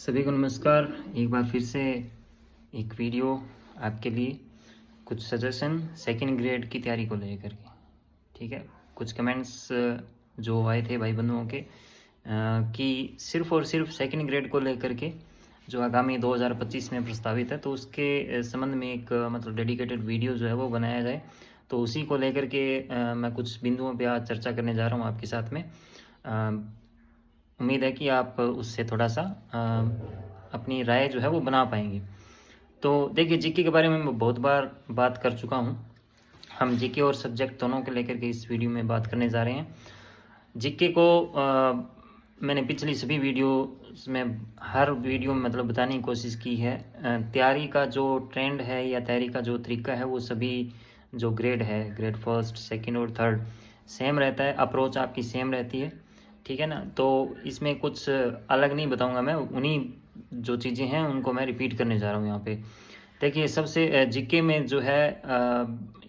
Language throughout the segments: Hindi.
सभी को नमस्कार। एक बार फिर से एक वीडियो आपके लिए, कुछ सजेशन सेकंड ग्रेड की तैयारी को लेकर के। ठीक है, कुछ कमेंट्स जो आए थे भाई बंधुओं के कि सिर्फ़ और सिर्फ सेकंड ग्रेड को लेकर के जो आगामी 2025 में प्रस्तावित है, तो उसके संबंध में एक मतलब डेडिकेटेड वीडियो जो है वो बनाया जाए। तो उसी को लेकर के मैं कुछ बिंदुओं पे आज चर्चा करने जा रहा हूँ आपके साथ में। उम्मीद है कि आप उससे थोड़ा सा अपनी राय जो है वो बना पाएंगे। तो देखिए, जीके के बारे में मैं बहुत बार बात कर चुका हूँ। हम जीके और सब्जेक्ट दोनों को लेकर के इस वीडियो में बात करने जा रहे हैं। जीके को मैंने पिछली सभी वीडियो में हर वीडियो में मतलब बताने की कोशिश की है। तैयारी का जो ट्रेंड है या तैयारी का जो तरीका है वो सभी जो ग्रेड है, ग्रेड फर्स्ट, सेकंड और थर्ड सेम रहता है। अप्रोच आपकी सेम रहती है, ठीक है ना। तो इसमें कुछ अलग नहीं बताऊंगा मैं, उन्हीं जो चीज़ें हैं उनको मैं रिपीट करने जा रहा हूँ यहाँ पे। देखिए, सबसे जीके में जो है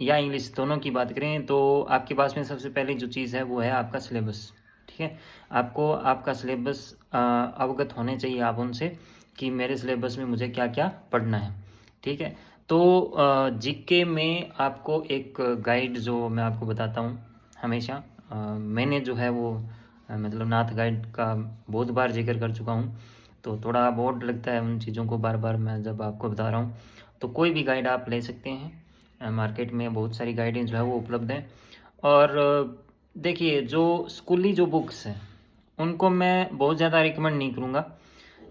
या इंग्लिश दोनों की बात करें तो आपके पास में सबसे पहले जो चीज़ है वो है आपका सिलेबस। ठीक है, आपको आपका सिलेबस अवगत होने चाहिए आप उनसे कि मेरे सिलेबस में मुझे क्या क्या पढ़ना है। ठीक है, तो जीके में आपको एक गाइड जो मैं आपको बताता हूँ हमेशा, मैंने जो है वो मतलब नाथ गाइड का बहुत बार जिक्र कर चुका हूँ, तो थोड़ा बोर्ड लगता है उन चीज़ों को बार बार मैं जब आपको बता रहा हूँ। तो कोई भी गाइड आप ले सकते हैं, मार्केट में बहुत सारी गाइडें जो है वो उपलब्ध हैं। और देखिए, जो स्कूली जो बुक्स हैं उनको मैं बहुत ज़्यादा रिकमेंड नहीं करूँगा,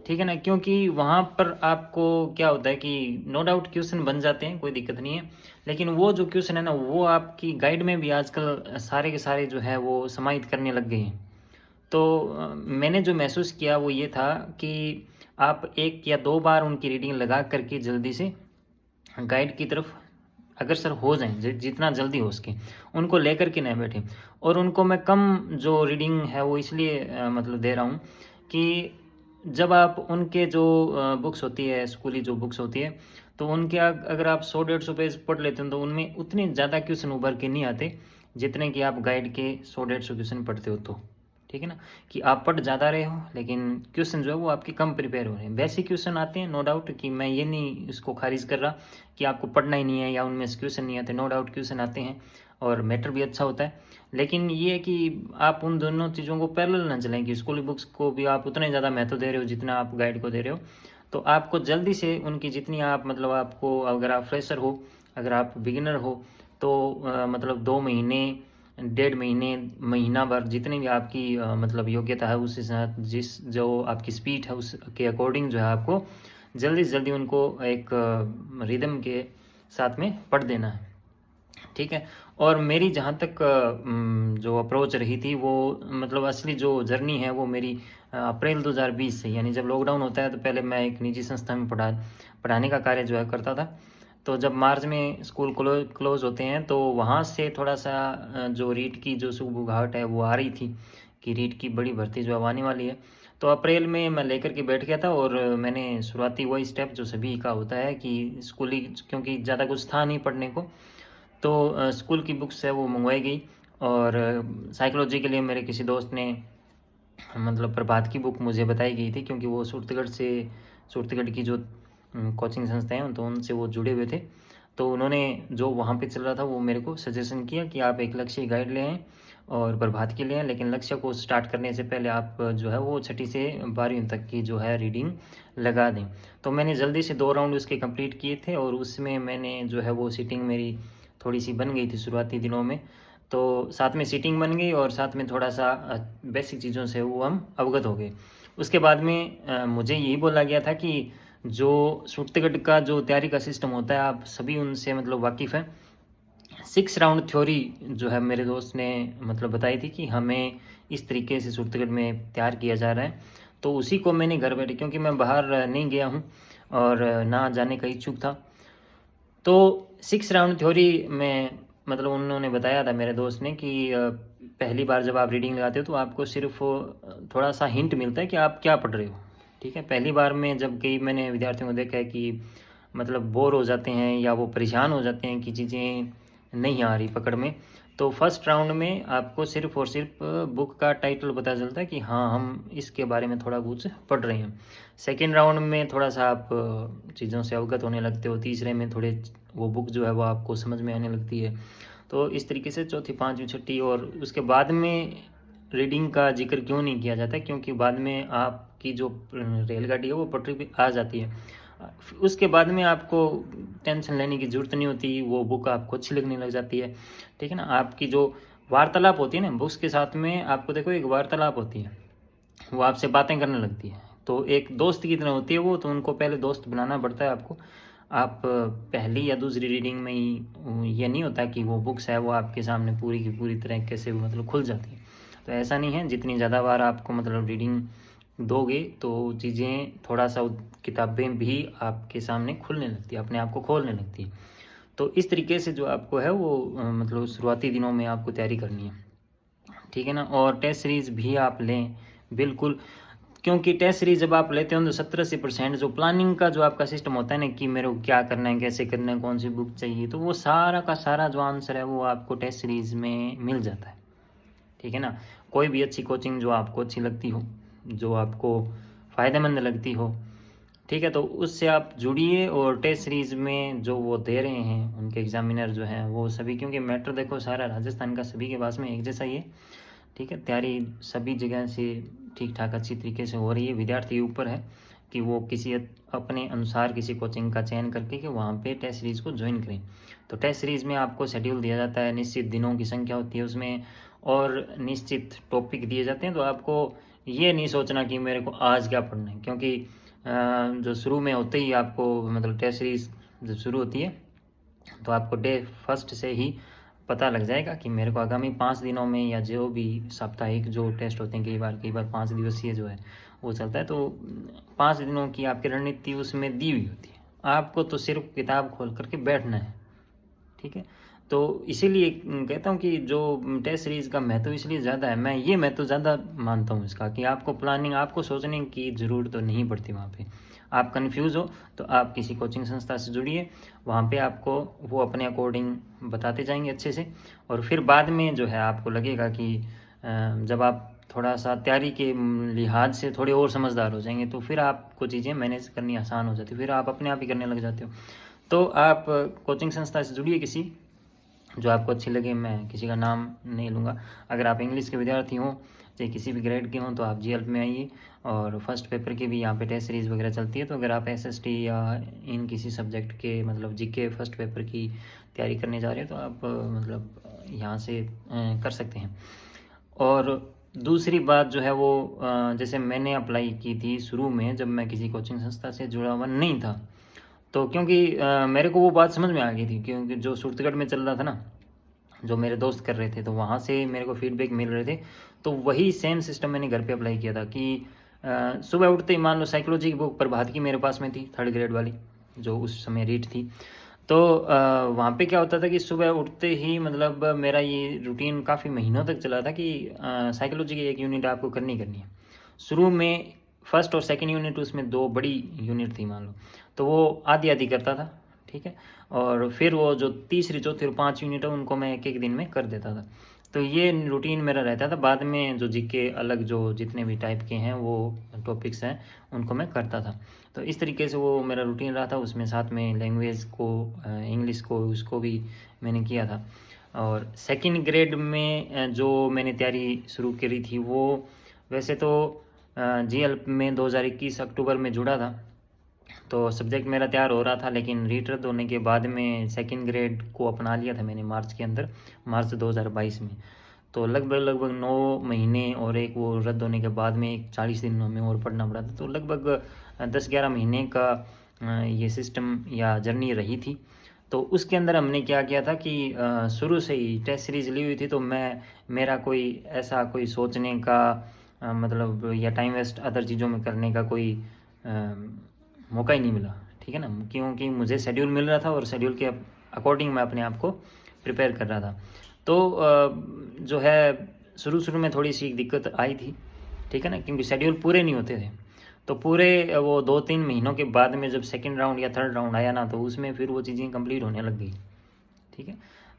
ठीक है ना। क्योंकि वहाँ पर आपको क्या होता है कि नो डाउट क्वेश्चन बन जाते हैं, कोई दिक्कत नहीं है, लेकिन वो जो क्वेश्चन है ना वो आपकी गाइड में भी आजकल सारे के सारे जो है वो समाहित करने लग गए हैं। तो मैंने जो महसूस किया वो ये था कि आप एक या दो बार उनकी रीडिंग लगा करके जल्दी से गाइड की तरफ अगर सर हो जाएं, जितना जल्दी हो सके उनको लेकर के नहीं बैठे। और उनको मैं कम जो रीडिंग है वो इसलिए मतलब दे रहा हूँ कि जब आप उनके जो बुक्स होती है, स्कूली जो बुक्स होती है, तो उनके अगर आप 100-150 पेज पढ़ लेते हैं तो उनमें उतने ज़्यादा क्वेश्चन उभर के नहीं आते जितने कि आप गाइड के 100-150 क्वेश्चन पढ़ते हो। तो ठीक है ना, कि आप पढ़ ज़्यादा रहे हो लेकिन क्वेश्चन जो है वो आपके कम प्रिपेयर हो रहे हैं। बेसिक क्वेश्चन आते हैं, नो डाउट, कि मैं ये नहीं इसको खारिज कर रहा कि आपको पढ़ना ही नहीं है या उनमें से क्वेश्चन नहीं आते, नो डाउट क्वेश्चन आते हैं और मैटर भी अच्छा होता है। लेकिन ये है कि आप उन दोनों चीज़ों को पैरेलल ना चलें कि स्कूली बुक्स को भी आप उतने ज़्यादा महत्व दे रहे हो जितना आप गाइड को दे रहे हो। तो आपको जल्दी से उनकी जितनी आप मतलब आपको, अगर आप फ्रेशर हो, अगर आप बिगिनर हो, तो मतलब 2 महीने, 1.5 महीने, महीना भर जितनी भी आपकी मतलब योग्यता है उसके साथ जिस जो आपकी स्पीड है उसके अकॉर्डिंग जो है आपको जल्दी से जल्दी उनको एक रिदम के साथ में पढ़ देना है। ठीक है, और मेरी जहाँ तक जो अप्रोच रही थी वो मतलब असली जो जर्नी है वो मेरी अप्रैल 2020 से, यानी जब लॉकडाउन होता है तो पहले मैं एक निजी संस्था में पढ़ाने का कार्य जो है करता था। तो जब मार्च में स्कूल क्लोज होते हैं तो वहाँ से थोड़ा सा जो रीट की जो सुगबुगाहट है वो आ रही थी कि रीट की बड़ी भर्ती जो अब आने वाली है। तो अप्रैल में मैं लेकर के बैठ गया था और मैंने शुरुआती वही स्टेप जो सभी का होता है कि स्कूली, क्योंकि ज़्यादा कुछ था नहीं पढ़ने को, तो स्कूल की बुक्स है वो मंगवाई गई। और साइकोलॉजी के लिए मेरे किसी दोस्त ने मतलब प्रभात की बुक मुझे बताई गई थी, क्योंकि वो सूरतगढ़ की जो कोचिंग संस्थाएं हैं तो उनसे वो जुड़े हुए थे। तो उन्होंने जो वहाँ पे चल रहा था वो मेरे को सजेशन किया कि आप एक लक्ष्य गाइड ले आएँ और प्रभात के लिए, लेकिन लक्ष्य को स्टार्ट करने से पहले आप जो है वो 6ठी से 12वीं तक की जो है रीडिंग लगा दें। तो मैंने जल्दी से 2 राउंड उसके कंप्लीट किए थे और उसमें मैंने जो है वो सीटिंग मेरी थोड़ी सी बन गई थी शुरुआती दिनों में। तो साथ में सीटिंग बन गई और साथ में थोड़ा सा बेसिक चीज़ों से वो हम अवगत हो गए। उसके बाद में मुझे यही बोला गया था कि जो सूरतगढ़ का जो तैयारी का सिस्टम होता है आप सभी उनसे मतलब वाकिफ़ हैं। 6 राउंड थ्योरी जो है मेरे दोस्त ने मतलब बताई थी कि हमें इस तरीके से सूरतगढ़ में तैयार किया जा रहा है। तो उसी को मैंने घर बैठे, क्योंकि मैं बाहर नहीं गया हूँ और ना जाने का इच्छुक था, तो 6 राउंड थ्योरी में मतलब उन्होंने बताया था मेरे दोस्त ने कि पहली बार जब आप रीडिंग लगाते हो तो आपको सिर्फ थोड़ा सा हिंट मिलता है कि आप क्या पढ़ रहे हो। ठीक है, पहली बार में जब कई मैंने विद्यार्थियों को देखा है कि मतलब बोर हो जाते हैं या वो परेशान हो जाते हैं कि चीज़ें नहीं आ रही पकड़ में, तो फर्स्ट राउंड में आपको सिर्फ और सिर्फ बुक का टाइटल पता चलता है कि हाँ हम इसके बारे में थोड़ा कुछ पढ़ रहे हैं। सेकेंड राउंड में थोड़ा सा आप चीज़ों से अवगत होने लगते हो। तीसरे में थोड़े वो बुक जो है वो आपको समझ में आने लगती है। तो इस तरीके से चौथी, पाँचवीं, छठी, और उसके बाद में रीडिंग का जिक्र क्यों नहीं किया जाता, क्योंकि बाद में आपकी जो रेलगाड़ी है वो पटरी पे आ जाती है। उसके बाद में आपको टेंशन लेने की ज़रूरत नहीं होती, वो बुक आपको अच्छी लगने लग जाती है। ठीक है ना। आपकी जो वार्तालाप होती है ना बुक्स के साथ में, आपको देखो एक वार्तालाप होती है, वो आपसे बातें करने लगती है। तो एक दोस्त की तरह होती है वो, तो उनको पहले दोस्त बनाना पड़ता है आपको। आप पहली या दूसरी रीडिंग में ही ये नहीं होता कि वो बुक्स है वो आपके सामने पूरी की पूरी तरह कैसे मतलब खुल जाती है। तो ऐसा नहीं है, जितनी ज़्यादा बार आपको मतलब रीडिंग दोगे तो चीज़ें थोड़ा सा किताबें भी आपके सामने खुलने लगती है, अपने आप को खोलने लगती है। तो इस तरीके से जो आपको है वो मतलब शुरुआती दिनों में आपको तैयारी करनी है। ठीक है ना। और टेस्ट सीरीज़ भी आप लें बिल्कुल, क्योंकि टेस्ट सीरीज जब आप लेते हो तो 70% जो प्लानिंग का जो आपका सिस्टम होता है ना कि मेरे को क्या करना है, कैसे करना है, कौन सी बुक चाहिए, तो वो सारा का सारा जो आंसर है वो आपको टेस्ट सीरीज में मिल जाता है। ठीक है ना। कोई भी अच्छी कोचिंग जो आपको अच्छी लगती हो, जो आपको फ़ायदेमंद लगती हो, ठीक है, तो उससे आप जुड़िए। और टेस्ट सीरीज़ में जो वो दे रहे हैं उनके एग्जामिनर जो हैं वो सभी, क्योंकि मैटर देखो सारा राजस्थान का सभी के पास में एक जैसा ही है। ठीक है। तैयारी सभी जगह से ठीक ठाक अच्छी तरीके से हो रही है। विद्यार्थी ऊपर है कि वो किसी अपने अनुसार किसी कोचिंग का चयन करके कि वहाँ पे टेस्ट सीरीज़ को ज्वाइन करें। तो टेस्ट सीरीज़ में आपको शेड्यूल दिया जाता है, निश्चित दिनों की संख्या होती है उसमें, और निश्चित टॉपिक दिए जाते हैं। तो आपको ये नहीं सोचना कि मेरे को आज क्या पढ़ना है, क्योंकि जो शुरू में होते ही आपको मतलब टेस्ट सीरीज़ जब शुरू होती है तो आपको डे फर्स्ट से ही पता लग जाएगा कि मेरे को आगामी 5 दिनों में या जो भी साप्ताहिक जो टेस्ट होते हैं, कई बार 5 दिवसीय जो है वो चलता है, तो 5 दिनों की आपकी रणनीति उसमें दी हुई होती है। आपको तो सिर्फ किताब खोल करके बैठना है। ठीक है। तो इसीलिए कहता हूँ कि जो टेस्ट सीरीज़ का महत्व इसलिए ज़्यादा है, मैं ये महत्व ज़्यादा मानता हूँ इसका, कि आपको प्लानिंग, आपको सोचने की ज़रूरत तो नहीं पड़ती वहाँ पे। आप कन्फ्यूज़ हो तो आप किसी कोचिंग संस्था से जुड़िए, वहाँ पे आपको वो अपने अकॉर्डिंग बताते जाएंगे अच्छे से। और फिर बाद में जो है आपको लगेगा कि जब आप थोड़ा सा तैयारी के लिहाज से थोड़े और समझदार हो जाएंगे तो फिर आपको चीज़ें मैनेज करनी आसान हो जाती है, फिर आप अपने आप ही करने लग जाते हो। तो आप कोचिंग संस्था से जुड़िए किसी जो आपको अच्छी लगे। मैं किसी का नाम नहीं लूँगा। अगर आप इंग्लिश के विद्यार्थी हों चाहे किसी भी ग्रेड के हों तो आप GL में आइए। और फर्स्ट पेपर की भी यहाँ पे टेस्ट सीरीज़ वगैरह चलती है। तो अगर आप SST या इन किसी सब्जेक्ट के मतलब GK फर्स्ट पेपर की तैयारी करने जा रहे हैं तो आप मतलब यहाँ से कर सकते हैं। और दूसरी बात जो है वो जैसे मैंने अप्लाई की थी शुरू में, जब मैं किसी कोचिंग संस्था से जुड़ा हुआ नहीं था, तो क्योंकि मेरे को वो बात समझ में आ गई थी, क्योंकि जो सूरतगढ़ में चल रहा था ना, जो मेरे दोस्त कर रहे थे, तो वहाँ से मेरे को फीडबैक मिल रहे थे। तो वही सेम सिस्टम मैंने घर पे अप्लाई किया था कि सुबह उठते ही, मान लो साइकोलॉजी की बुक प्रभात की मेरे पास में थी, 3rd ग्रेड वाली, जो उस समय रीड थी। तो वहाँ पे क्या होता था कि सुबह उठते ही मतलब मेरा ये रूटीन काफ़ी महीनों तक चला था कि साइकोलॉजी की एक यूनिट आपको करनी है। शुरू में फर्स्ट और सेकंड यूनिट, उसमें 2 बड़ी यूनिट थी मान लो, तो वो आधी आधी करता था। ठीक है। और फिर वो जो तीसरी, चौथी और 5 यूनिट है उनको मैं एक एक दिन में कर देता था। तो ये रूटीन मेरा रहता था। बाद में जो GK अलग जो जितने भी टाइप के हैं वो टॉपिक्स हैं उनको मैं करता था। तो इस तरीके से वो मेरा रूटीन रहा था। उसमें साथ में लैंग्वेज को, इंग्लिश को, उसको भी मैंने किया था। और सेकंड ग्रेड में जो मैंने तैयारी शुरू करी थी वो वैसे तो GL में 2021 अक्टूबर में जुड़ा था, तो सब्जेक्ट मेरा तैयार हो रहा था, लेकिन रीट रद्द होने के बाद में सेकंड ग्रेड को अपना लिया था मैंने मार्च के अंदर, मार्च 2022 में। तो लगभग 9 महीने और एक वो रद्द होने के बाद में एक 40 दिन हमें और पढ़ना पड़ा था। तो लगभग 10-11 महीने का ये सिस्टम या जर्नी रही थी। तो उसके अंदर हमने क्या किया था कि शुरू से ही टेस्ट सीरीज ली हुई थी, तो मेरा कोई ऐसा कोई सोचने का मतलब या टाइम वेस्ट अदर चीज़ों में करने का कोई मौका ही नहीं मिला। ठीक है ना, क्योंकि मुझे शेड्यूल मिल रहा था और शेड्यूल के अकॉर्डिंग मैं अपने आप को प्रिपेयर कर रहा था। तो जो है शुरू में थोड़ी सी दिक्कत आई थी। ठीक है ना, क्योंकि शेड्यूल पूरे नहीं होते थे। तो पूरे वो 2-3 महीनों के बाद में जब सेकंड राउंड या थर्ड राउंड आया ना, तो उसमें फिर वो चीज़ें कंप्लीट होने लग गई। ठीक है।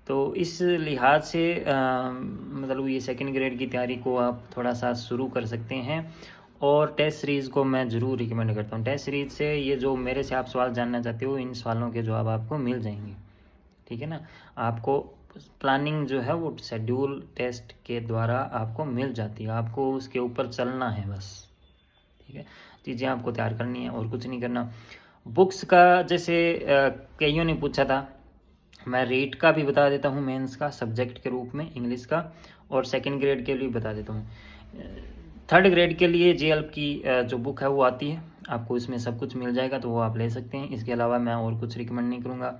तो इस लिहाज से मतलब ये सेकंड ग्रेड की तैयारी को आप थोड़ा सा शुरू कर सकते हैं। और टेस्ट सीरीज़ को मैं ज़रूर रिकमेंड करता हूँ। टेस्ट सीरीज़ से ये जो मेरे से आप सवाल जानना चाहते हो, इन सवालों के जवाब आपको मिल जाएंगे, ठीक है ना। आपको प्लानिंग जो है वो शेड्यूल टेस्ट के द्वारा आपको मिल जाती है, आपको उसके ऊपर चलना है बस, ठीक है। चीज़ें आपको तैयार करनी है और कुछ नहीं करना। बुक्स का जैसे कईयों ने पूछा था, मैं रेट का भी बता देता हूँ, मेंस का सब्जेक्ट के रूप में इंग्लिश का, और सेकंड ग्रेड के लिए बता देता हूँ। थर्ड ग्रेड के लिए जेएलपी की जो बुक है वो आती है, आपको इसमें सब कुछ मिल जाएगा, तो वो आप ले सकते हैं। इसके अलावा मैं और कुछ रिकमेंड नहीं करूँगा।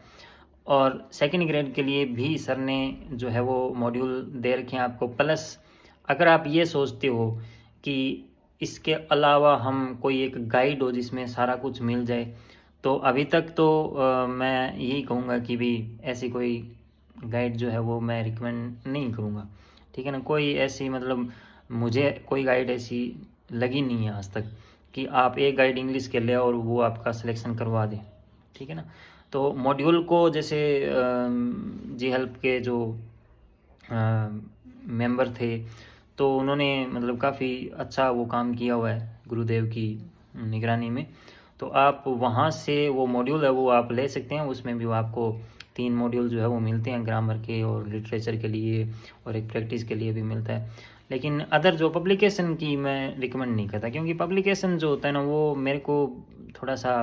और सेकंड ग्रेड के लिए भी सर ने जो है वो मॉड्यूल दे रखे हैं आपको। प्लस अगर आप ये सोचते हो कि इसके अलावा हम कोई एक गाइड हो जिसमें सारा कुछ मिल जाए, तो अभी तक तो मैं यही कहूँगा कि भी ऐसी कोई गाइड जो है वो मैं रिकमेंड नहीं करूँगा, ठीक है ना। कोई ऐसी मतलब मुझे कोई गाइड ऐसी लगी नहीं है आज तक कि आप एक गाइड इंग्लिश के ले और वो आपका सिलेक्शन करवा दे, ठीक है ना। तो मॉड्यूल को जैसे जी हेल्प के जो मेंबर थे, तो उन्होंने मतलब काफ़ी अच्छा वो काम किया हुआ है गुरुदेव की निगरानी में। तो आप वहाँ से वो मॉड्यूल है वो आप ले सकते हैं। उसमें भी वो आपको 3 मॉड्यूल जो है वो मिलते हैं, ग्रामर के और लिटरेचर के लिए, और एक प्रैक्टिस के लिए भी मिलता है। लेकिन अदर जो पब्लिकेशन की मैं रिकमेंड नहीं करता, क्योंकि पब्लिकेशन जो होता है ना वो मेरे को थोड़ा सा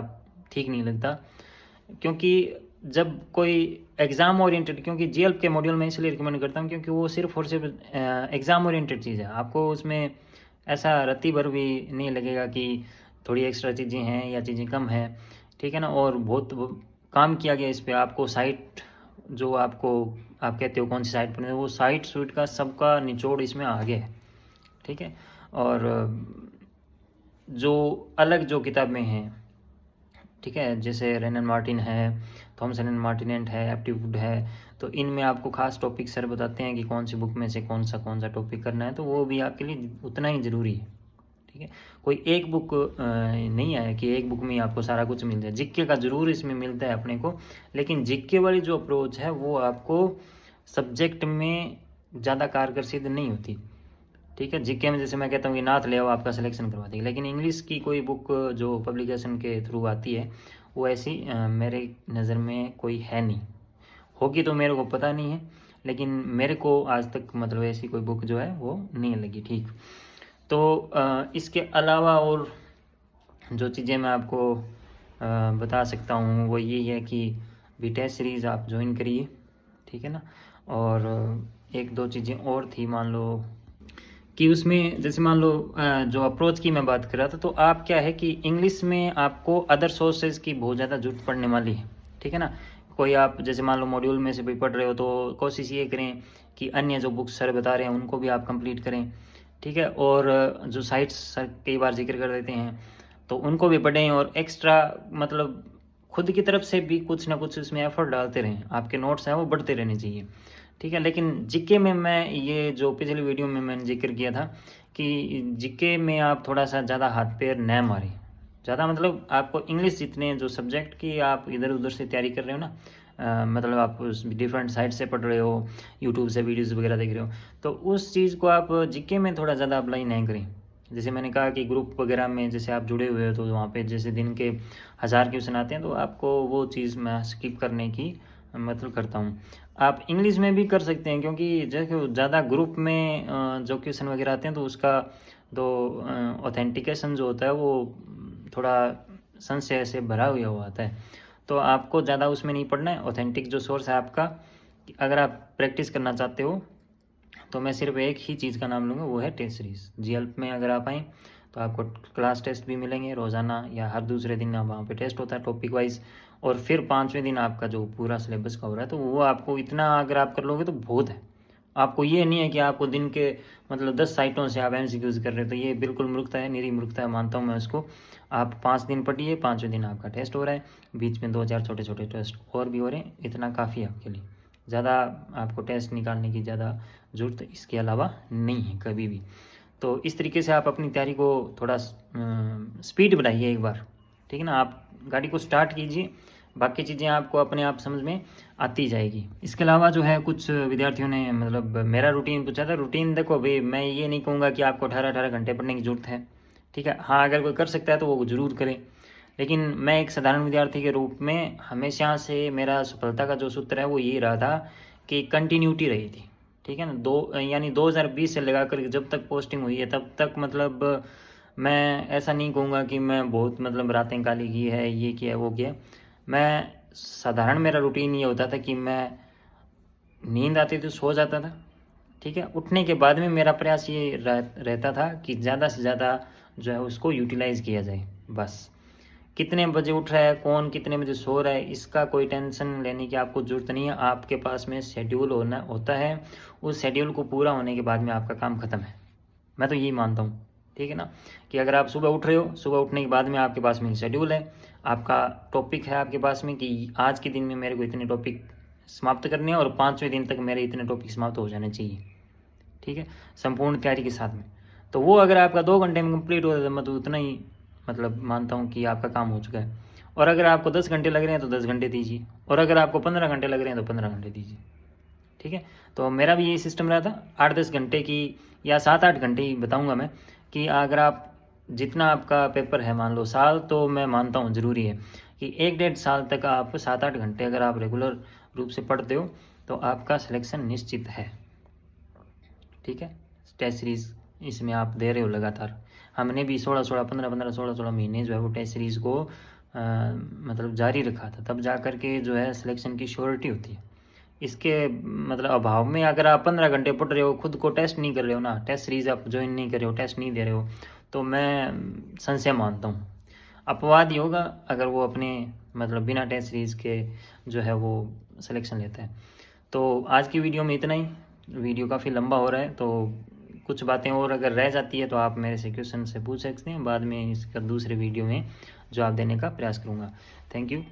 ठीक नहीं लगता। क्योंकि जब कोई एग्ज़ाम ओरिएंटेड, क्योंकि जीएलपी के मॉड्यूल में इसलिए रिकमेंड करता हूँ क्योंकि वो सिर्फ और सिर्फ एग्ज़ाम ओरिएंटेड चीज़ है। आपको उसमें ऐसा रत्ती भर भी नहीं लगेगा कि थोड़ी एक्स्ट्रा चीज़ें हैं या चीज़ें कम हैं, ठीक है ना। और बहुत काम किया गया इस पर। आपको साइट जो आपको आप कहते हो कौन सी साइट पर, वो साइट सूट का सबका निचोड़ इसमें आगे है, ठीक है। और जो अलग जो किताबें हैं, ठीक है, जैसे रेनन मार्टिन है, थॉमसन एंड मार्टिनेंट है, एप्टीट्यूड है, तो इनमें आपको खास टॉपिक सर बताते हैं कि कौन सी बुक में से कौन सा टॉपिक करना है, तो वो भी आपके लिए उतना ही ज़रूरी है, ठीक है। कोई एक बुक नहीं है कि एक बुक में ही आपको सारा कुछ मिल जाए। जीके का ज़रूर इसमें मिलता है अपने को, लेकिन जीके वाली जो अप्रोच है वो आपको सब्जेक्ट में ज़्यादा कारगर सिद्ध नहीं होती, ठीक है। जीके में जैसे मैं कहता हूँ कि नाथ ले आओ, आपका सिलेक्शन करवा देगी, लेकिन इंग्लिश की कोई बुक जो पब्लिकेशन के थ्रू आती है वो ऐसी मेरे नज़र में कोई है नहीं। होगी तो मेरे को पता नहीं है, लेकिन मेरे को आज तक मतलब ऐसी कोई बुक जो है वो नहीं लगी, ठीक। तो इसके अलावा और जो चीज़ें मैं आपको बता सकता हूँ वो यही है कि भी टेस्ट सीरीज़ आप ज्वाइन करिए, ठीक है ना। और एक दो चीज़ें और थी, मान लो कि उसमें जैसे मान लो जो अप्रोच की मैं बात कर रहा था, तो आप क्या है कि इंग्लिश में आपको अदर सोर्सेज की बहुत ज़्यादा जरूरत पड़ने वाली है, ठीक है ना। कोई आप जैसे मान लो मॉड्यूल में से भी पढ़ रहे हो, तो कोशिश ये करें कि अन्य जो बुक्स सर बता रहे हैं उनको भी आप कंप्लीट करें, ठीक है। और जो साइट्स सर कई बार जिक्र कर देते हैं तो उनको भी पढ़ें, और एक्स्ट्रा मतलब खुद की तरफ से भी कुछ ना कुछ उसमें एफर्ट डालते रहें। आपके नोट्स हैं वो बढ़ते रहने चाहिए, ठीक है। लेकिन जीके में मैं ये जो पिछली वीडियो में मैंने जिक्र किया था कि जीके में आप थोड़ा सा ज़्यादा हाथ पैर न मारें। ज़्यादा मतलब आपको इंग्लिश जितने जो सब्जेक्ट की आप इधर उधर से तैयारी कर रहे हो ना, मतलब आप डिफरेंट साइट से पढ़ रहे हो, यूट्यूब से वीडियोस वगैरह देख रहे हो, तो उस चीज़ को आप जीके में थोड़ा ज़्यादा अप्लाई नहीं करें। जैसे मैंने कहा कि ग्रुप वगैरह में जैसे आप जुड़े हुए हो, तो वहाँ पे जैसे दिन के 1000 क्वेश्चन आते हैं, तो आपको वो चीज़ मैं स्किप करने की मतलब करता हूँ। आप इंग्लिश में भी कर सकते हैं, क्योंकि जैसे ज़्यादा ग्रुप में जो क्वेश्चन वगैरह आते हैं तो उसका जो ऑथेंटिकेशन जो होता है वो थोड़ा संशय से भरा हुआ आता है। तो आपको ज़्यादा उसमें नहीं पढ़ना है। ऑथेंटिक जो सोर्स है आपका, अगर आप प्रैक्टिस करना चाहते हो तो मैं सिर्फ एक ही चीज़ का नाम लूँगा, वो है टेस्ट सीरीज। जीएलपी में अगर आप आएँ तो आपको क्लास टेस्ट भी मिलेंगे रोज़ाना, या हर दूसरे दिन वहाँ पे टेस्ट होता है टॉपिक वाइज, और फिर 5वें दिन आपका जो पूरा सिलेबस का हो रहा है, तो वो आपको इतना अगर आप कर लोगे तो बहुत है। आपको ये नहीं है कि आपको दिन के मतलब 10 साइटों से आप एमसीक्यूज कर रहे हो, तो ये बिल्कुल मूर्खता है, निरी मूर्खता है, मानता हूँ मैं उसको। आप 5 दिन पढ़िए, 5वें दिन आपका टेस्ट हो रहा है, बीच में 2-4 छोटे छोटे टेस्ट और भी हो रहे हैं, इतना काफ़ी है आपके लिए। ज़्यादा आपको टेस्ट निकालने की ज़्यादा ज़रूरत इसके अलावा नहीं है कभी भी। तो इस तरीके से आप अपनी तैयारी को थोड़ा स्पीड बढ़ाइए एक बार, ठीक है ना। आप गाड़ी को स्टार्ट कीजिए, बाकी चीज़ें आपको अपने आप समझ में आती जाएगी। इसके अलावा जो है कुछ विद्यार्थियों ने मतलब मेरा रूटीन पूछा था। रूटीन देखो भाई, मैं ये नहीं कहूँगा कि आपको 18-18 घंटे पढ़ने की ज़रूरत है, ठीक है। हाँ, अगर कोई कर सकता है तो वो ज़रूर करे, लेकिन मैं एक साधारण विद्यार्थी के रूप में हमेशा से मेरा सफलता का जो सूत्र है वो ये रहा था कि कंटिन्यूटी रही थी, ठीक है ना। यानी 2020 से लगा कर जब तक पोस्टिंग हुई है तब तक मतलब मैं ऐसा नहीं कहूँगा कि मैं बहुत मतलब रातें काली की है, ये किया है वो किया है। मैं साधारण मेरा रूटीन ये होता था कि मैं नींद आती थी सो जाता था, ठीक है। उठने के बाद में मेरा प्रयास ये रहता था कि ज़्यादा से ज़्यादा जो है उसको यूटिलाइज़ किया जाए। बस कितने बजे उठ रहा है, कौन कितने बजे सो रहा है, इसका कोई टेंशन लेने की आपको ज़रूरत नहीं है। आपके पास में शेड्यूल होता है, उस शेड्यूल को पूरा होने के बाद में आपका काम ख़त्म है। मैं तो यही मानता हूँ, ठीक है ना, कि अगर आप सुबह उठ रहे हो, सुबह उठने के बाद में आपके पास में शेड्यूल है, आपका टॉपिक है आपके पास में कि आज के दिन में मेरे को इतने टॉपिक समाप्त करने हैं और 5वें दिन तक मेरे इतने टॉपिक समाप्त हो जाने चाहिए, ठीक है, संपूर्ण तैयारी के साथ में। तो वो अगर आपका 2 घंटे में कंप्लीट हो जाता है, मैं तो उतना ही मतलब मानता हूँ कि आपका काम हो चुका है। और अगर आपको 10 घंटे लग रहे हैं तो 10 घंटे दीजिए, और अगर आपको 15 घंटे लग रहे हैं तो 15 घंटे दीजिए, ठीक है। तो मेरा भी यही सिस्टम रहा था, 8-10 घंटे की या 7-8 घंटे ही बताऊँगा मैं, कि अगर आप जितना आपका पेपर है, मान लो साल, तो मैं मानता हूँ ज़रूरी है कि 1-1.5 साल तक आप 7-8 घंटे अगर आप रेगुलर रूप से पढ़ते हो तो आपका सिलेक्शन निश्चित है, ठीक है। टेस्ट सीरीज़ इसमें आप दे रहे हो लगातार। हमने भी 16-16, 15-15, 16-16 महीने जो है वो टेस्ट सीरीज़ को मतलब जारी रखा था, तब जा कर के जो है सिलेक्शन की श्योरिटी होती है। इसके मतलब अभाव में अगर आप 15 घंटे पढ़ रहे हो, खुद को टेस्ट नहीं कर रहे हो ना, टेस्ट सीरीज़ आप ज्वाइन नहीं कर रहे हो, टेस्ट नहीं दे रहे हो, तो मैं संशय मानता हूँ, अपवाद ही होगा अगर वो अपने मतलब बिना टेस्ट सीरीज़ के जो है वो सिलेक्शन लेता है। तो आज की वीडियो में इतना ही। वीडियो काफ़ी लंबा हो रहा है, तो कुछ बातें और अगर रह जाती है तो आप मेरे से क्वेश्चन से पूछ सकते हैं, बाद में इसका दूसरे वीडियो में जवाब देने का प्रयास करूँगा। Thank you.